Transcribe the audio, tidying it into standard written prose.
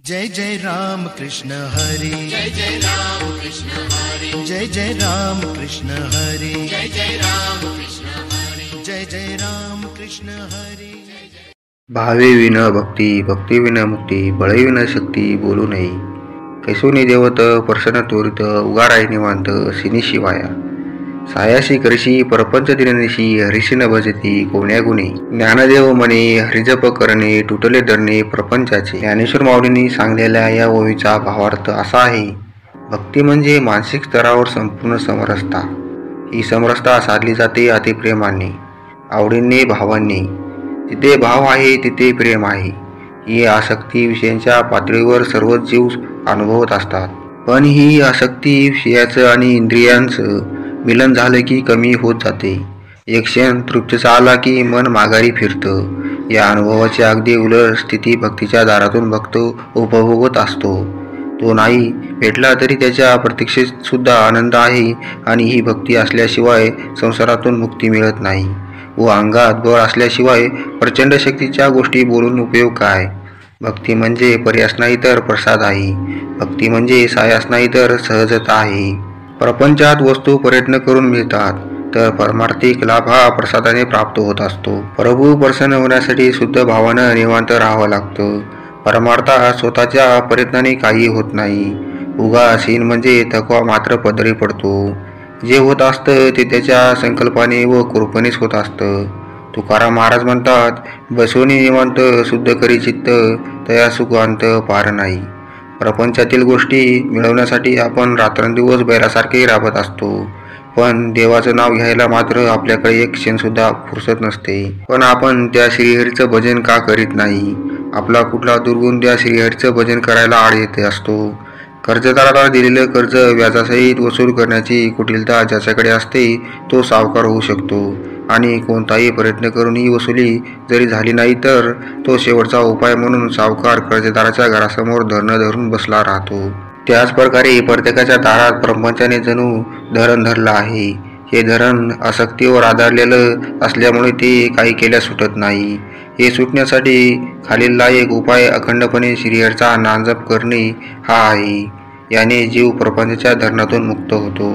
जय जय राम कृष्ण हरि, जय जय राम कृष्ण हरि, जय जय राम कृष्ण हरि, जय जय राम कृष्ण हरि, जय जय Ram Krishna Hari. Bhave win भक्ती, भक्ती win मुक्ती, बळे win शक्ती बोलू नये। कैसोनी देवत प्रसन्न त्वरित, उगाराय निवांत सिनी शिवाया। सायाशी करशी परपंच दिननिशी, हरिशी न भजती कोण्या गुणे। ज्ञानदेव म्हणे हरिजप करणे, तुटले धरणे प्रपंचाचे। ज्ञानेश्वर माऊलींनी सांगलेल्या या ओवीचा भावार्थ असा आहे, भक्ती म्हणजे मानसिक स्तरावर संपूर्ण समरसता। ही समरसता साधली जाते अतिप्रेमाने, आवडीने, भावांनी। जिथे भाव आहे तिथे प्रेम आहे। ही आसक्ती विषयांच्या पातळीवर सर्वच जीव अनुभवत असतात, पण ही आसक्ती विषयाचं आणि इंद्रियांचं मिलन झालं की कमी होत जाते। एक क्षण तृप्तीचा आला की मन माघारी फिरतं। या अनुभवाची अगदी उलट स्थिती भक्तीच्या दारातून भक्त उपभोगत असतो। तो नाही भेटला तरी त्याच्या प्रतीक्षेत सुद्धा आनंद आहे, आणि ही भक्ती असल्याशिवाय संसारातून मुक्ती मिळत नाही, व अंगात बळ असल्याशिवाय प्रचंड शक्तीच्या गोष्टी बोलून उपयोग काय। भक्ती म्हणजे पर्यास नाही तर प्रसाद आहे। भक्ती म्हणजे सायास नाही तर सहजता आहे। प्रपंचात वस्तू प्रयत्न करून मिळतात, तर परमार्थिक लाभ हा प्रसादाने प्राप्त होत असतो। प्रभू प्रसन्न होण्यासाठी शुद्ध भावानं निवांत राहावं लागतं। परमार्थात स्वतःच्या प्रयत्नाने काही होत नाही। उगासीन म्हणजे थकवा मात्र पदरी पडतो। जे होत असतं ते त्याच्या संकल्पाने व कृपेनेच होत असतं। तुकाराम महाराज म्हणतात, बसवणी निवांत शुद्ध करी चित्त, तया सुखांत पार नाही। प्रपंचातील गोष्टी मिळवण्यासाठी आपण रात्रंदिवस बैलासारखे राबत असतो, पण देवाचं नाव घ्यायला मात्र आपल्याकडे एक क्षण सुद्धा फुरसत नसते। पण आपण त्या श्रीहरीचं भजन का करीत नाही? आपला कुठला दुर्गुण त्या श्रीहरीचं भजन करायला आड येत असतो? कर्जदाराला दिलेलं कर्ज व्याजासहित वसूल करण्याची कुटिलता ज्याच्याकडे असते तो सावकार होऊ शकतो, आणि कोणताही प्रयत्न करून ही वसुली जरी झाली नाही तर तो शेवटचा उपाय म्हणून सावकार कर्जदाराच्या घरासमोर धरणं धरून बसला राहतो। त्याच प्रकारे प्रत्येकाच्या दारात प्रपंचाने जणू धरण धरलं आहे। हे धरण आसक्तीवर आधारलेलं असल्यामुळे ते काही केल्यास सुटत नाही। हे सुटण्यासाठी खालील एक उपाय अखंडपणे श्रीहरीचा नामजप करणे हा आहे। याने जीव प्रपंचाच्या धरणातून मुक्त होतो।